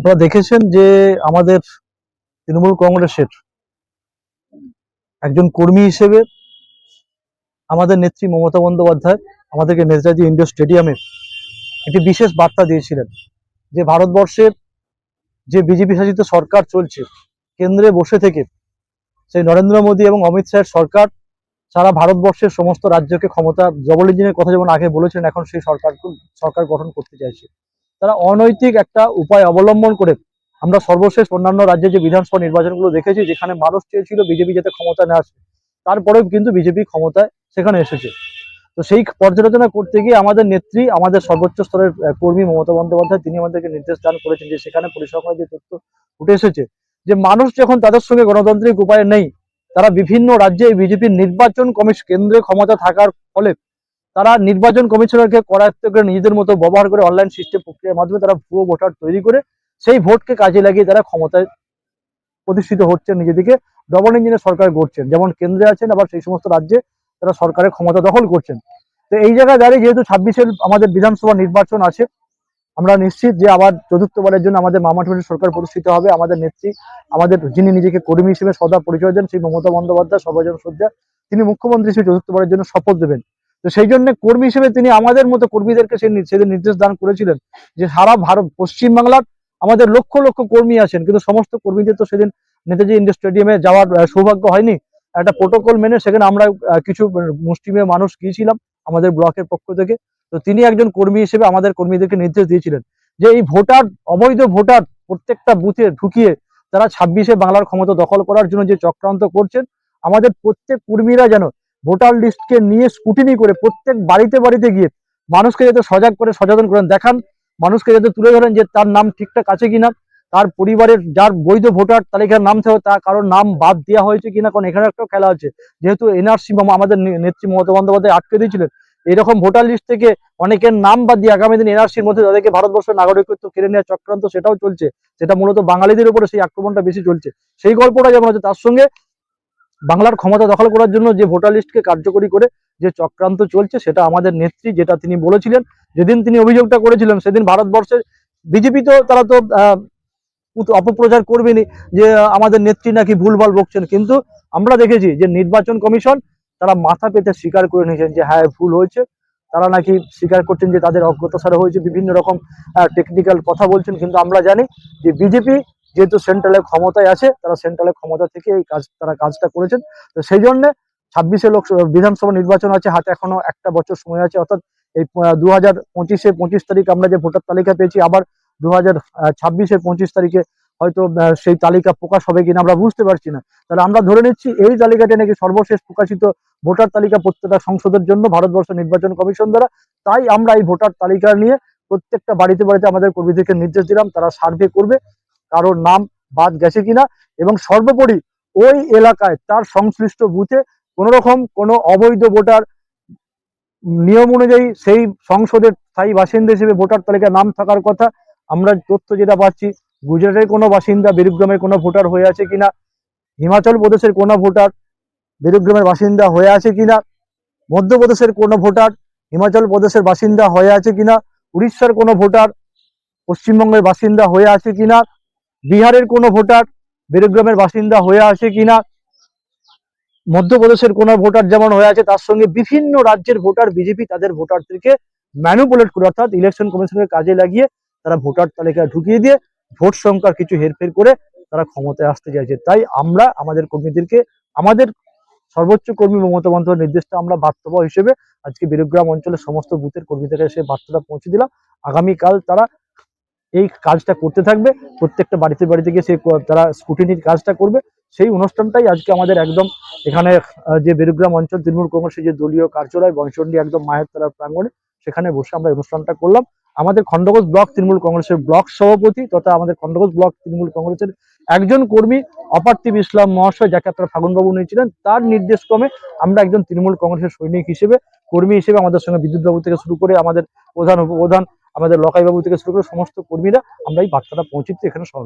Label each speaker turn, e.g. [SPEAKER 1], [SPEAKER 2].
[SPEAKER 1] আপনারা দেখেছেন যে আমাদের তৃণমূল কংগ্রেসের একজন কর্মী হিসেবে আমাদের নেত্রী মমতা বন্দ্যোপাধ্যায় আমাদেরকে নেতাজি ইন্ডোর স্টেডিয়ামে একটি বিশেষ বার্তা দিয়েছিলেন যে ভারতবর্ষের যে বিজেপি শাসিত সরকার চলছে কেন্দ্রে বসে থেকে সেই নরেন্দ্র মোদী এবং অমিত শাহের সরকার সারা ভারতবর্ষের সমস্ত রাজ্যকে ক্ষমতা ডবল ইঞ্জিনের কথা যেমন আগে বলেছিলেন, এখন সেই সরকার গঠন করতে চাইছে। তারা অনৈতিক একটা উপায় অবলম্বন করে আমরা সর্বশেষ অন্যান্য রাজ্যে যে বিধানসভা নির্বাচনগুলো দেখেছি যেখানে মানুষ চেয়েছিল বিজেপি যাতে ক্ষমতা না আসে, তারপরেও কিন্তু বিজেপি ক্ষমতায় সেখানে এসেছে। তো সেই পর্যালোচনা করতে গিয়ে আমাদের নেত্রী, আমাদের সর্বোচ্চ স্তরের কর্মী মমতা বন্দ্যোপাধ্যায় তিনি আমাদেরকে নির্দেশ দান করেছেন যে সেখানে পরিসংখ্যানে যে তথ্য উঠে এসেছে যে মানুষ যখন তাদের সঙ্গে গণতান্ত্রিক উপায়ে নেই, তারা বিভিন্ন রাজ্যে বিজেপির নির্বাচন কমিশন কেন্দ্রে ক্ষমতা থাকার ফলে তারা নির্বাচন কমিশনারকে করায়ত্ত করে নিজেদের মতো ব্যবহার করে অনলাইন সিস্টেম প্রক্রিয়ার মাধ্যমে তারা ভুয়ো ভোটার তৈরি করে সেই ভোটকে কাজে লাগিয়ে তারা ক্ষমতায় প্রতিষ্ঠিত হচ্ছেন, নিজেদেরকে ডবল ইঞ্জিনের সরকার গড়ছেন, যেমন কেন্দ্রে আছেন আবার সেই সমস্ত রাজ্যে তারা সরকারের ক্ষমতা দখল করছেন। তো এই জায়গায় দাঁড়িয়ে যেহেতু 26-এর আমাদের বিধানসভা নির্বাচন আছে, আমরা নিশ্চিত যে আবার চতুর্থবারের জন্য আমাদের মামাঠুরের সরকার প্রতিষ্ঠিত হবে। আমাদের নেত্রী, আমাদের যিনি নিজেকে কর্মী হিসেবে সদা পরিচয় দেন, সেই মমতা বন্দ্যোপাধ্যায় সর্বজন শ্রদ্ধা, তিনি মুখ্যমন্ত্রী হিসেবে চতুর্থবারের জন্য শপথ দেবেন। তো সেই জন্য কর্মী হিসেবে তিনি আমাদের মতো কর্মীদেরকে সেদিন নির্দেশ দান করেছিলেন যে সারা ভারত পশ্চিমবাংলার আমাদের লক্ষ লক্ষ কর্মী আছেন, কিন্তু সমস্ত কর্মীদের তো সেদিন নেতাজি ইন্ডোর স্টেডিয়ামে যাওয়ার সৌভাগ্য হয়নি। একটা প্রোটোকল মেনে সেখানে আমরা কিছু মুষ্টিমেয় মানুষ গিয়েছিলাম আমাদের ব্লকের পক্ষ থেকে। তো তিনি একজন কর্মী হিসেবে আমাদের কর্মীদেরকে নির্দেশ দিয়েছিলেন যে এই ভোটার, অবৈধ ভোটার প্রত্যেকটা বুথে ঢুকিয়ে তারা 26-এ বাংলার ক্ষমতা দখল করার জন্য যে চক্রান্ত করছেন, আমাদের প্রত্যেক কর্মীরা যেন ভোটার লিস্টকে নিয়ে স্কুটিনি করে প্রত্যেক বাড়িতে বাড়িতে গিয়ে মানুষকে যাতে সজাগ করে সচেতন করেন, দেখান মানুষকে যাতে তুলে ধরেন যে তার নাম ঠিকঠাক আছে কিনা, তার পরিবারের যার বৈধ ভোটার তালিকার নাম থেকে তার কারোর নাম বাদ দেওয়া হয়েছে কিনা। কারণ এখানে একটা খেলা আছে, যেহেতু এনআরসি আমাদের নেত্রী মমতা বন্দ্যোপাধ্যায় আটকে দিয়েছিলেন, এরকম ভোটার লিস্ট থেকে অনেকের নাম বাদ দিয়ে আগামী দিন এনআরসির মধ্যে তাদেরকে ভারতবর্ষের নাগরিকত্ব কেড়ে নেওয়ার চক্রান্ত সেটাও চলছে, সেটা মূলত বাঙালিদের উপরে সেই আক্রমণটা বেশি চলছে। সেই গল্পটা যেমন হচ্ছে, তার সঙ্গে বাংলার ক্ষমতা দখল করার জন্য যে ভোটার লিস্টকে কার্যকরী করে যে চক্রান্ত চলছে, সেটা আমাদের নেত্রী, যেটা তিনি বলেছিলেন যেদিন তিনি অভিযোগটা করেছিলেন, সেদিন ভারতবর্ষের বিজেপি তো তারা তো অপপ্রচার করবেনি যে আমাদের নেত্রী নাকি ভুলভাল বকছেন, কিন্তু আমরা দেখেছি যে নির্বাচন কমিশন তারা মাথা পেতে স্বীকার করে নিয়েছেন যে হ্যাঁ ভুল হয়েছে। তারা নাকি স্বীকার করছেন যে তাদের অজ্ঞতাসারে হয়েছে, বিভিন্ন রকম টেকনিক্যাল কথা বলছেন, কিন্তু আমরা জানি যে বিজেপি যেহেতু সেন্ট্রালে ক্ষমতায় আছে, তারা সেন্ট্রালের ক্ষমতা থেকে এই কাজটা করেছেন। তো সেই জন্য 26-এ বিধানসভা নির্বাচন আছে হাতে, এখনো একটা বছর সময় আছে, অর্থাৎ এই 2025-এ 25 তারিখ আমরা যে ভোটার তালিকা পেয়েছি, আবার 2026-এর 25 তারিখে হয়তো সেই তালিকা প্রকাশ হবে কিনা আমরা বুঝতে পারছি না। তাহলে আমরা ধরে নিচ্ছি এই তালিকাটা নাকি সর্বশেষ প্রকাশিত ভোটার তালিকা প্রত্যেকটা সংসদের জন্য ভারতবর্ষ নির্বাচন কমিশন দ্বারা। তাই আমরা এই ভোটার তালিকা নিয়ে প্রত্যেকটা বাড়িতে বাড়িতে আমাদের কর্মীদেরকে নির্দেশ দিলাম তারা সার্ভে করবে কারোর নাম বাদ গেছে কিনা, এবং সর্বোপরি ওই এলাকায় তার সংশ্লিষ্ট বুথে কোন রকম কোনো অবৈধ ভোটার নিয়ম অনুযায়ী সেই সংসদের স্থায়ী বাসিন্দা হিসেবে ভোটার তালিকায় নাম থাকার কথা। আমরা তথ্য যেটা পাচ্ছি, গুজরাটের কোনো বাসিন্দা বেরুগ্রামের কোনো ভোটার হয়ে আছে কিনা, হিমাচল প্রদেশের কোনো ভোটার বেরুগ্রামের বাসিন্দা হয়ে আছে কিনা, মধ্যপ্রদেশের কোনো ভোটার হিমাচল প্রদেশের বাসিন্দা হয়ে আছে কিনা, উড়িষ্যার কোনো ভোটার পশ্চিমবঙ্গের বাসিন্দা হয়ে আছে কিনা, বিহারের কোনো ভোটার বেরুগ্রামের বাসিন্দা হয়ে আছে কিনা, মধ্যপ্রদেশের কোন ভোটার যেমন হয়ে আছে, তার সঙ্গে বিভিন্ন রাজ্যের ভোটার বিজেপি তাদের ভোটারদেরকে ম্যানিপুলেট করে, অর্থাৎ ইলেকশন কমিশনের কাজে লাগিয়ে তারা ভোটার তালিকায় ঢুকিয়ে দিয়ে ভোট সংখ্যার কিছু হেরফের করে তারা ক্ষমতায় আসতে চাইছে। তাই আমরা আমাদের কর্মীদেরকে, আমাদের সর্বোচ্চ কর্মী মমতা বন্দ্যোপাধ্যায়ের নির্দেশটা আমরা বার্তাবাহ হিসেবে আজকে বেরুগ্রাম অঞ্চলের সমস্ত বুথের কর্মীদের সে বার্তাটা পৌঁছে দিলাম। আগামীকাল তারা এই কাজটা করতে থাকবে, প্রত্যেকটা বাড়িতে বাড়িতে গিয়ে সে তারা স্কুটিনির কাজটা করবে। সেই অনুষ্ঠানটাই আজকে আমাদের একদম এখানে যে বেরুগ্রাম অঞ্চল তৃণমূল কংগ্রেসের যে দলীয় কার্যালয় বংশন্ডি একদম মায়ের তলার প্রাঙ্গণে, সেখানে বসে আমরা অনুষ্ঠানটা করলাম। আমাদের খণ্ডঘোষ ব্লক তৃণমূল কংগ্রেসের ব্লক সভাপতি তথা আমাদের খণ্ডঘোষ ব্লক তৃণমূল কংগ্রেসের একজন কর্মী অপার্থিব ইসলাম মহাশয়, যাকে আপনারা ফাগুনবাবু নিয়েছিলেন, তার নির্দেশক্রমে আমরা একজন তৃণমূল কংগ্রেসের সৈনিক হিসেবে, কর্মী হিসেবে আমাদের সঙ্গে বিদ্যুৎবাবু থেকে শুরু করে আমাদের প্রধান উপপ্রধান, আমাদের লকাইবাবু থেকে শুরু করে সমস্ত কর্মীরা আমরা এই বার্তাটা পৌঁছে দিতে এখানে সমাবেশ।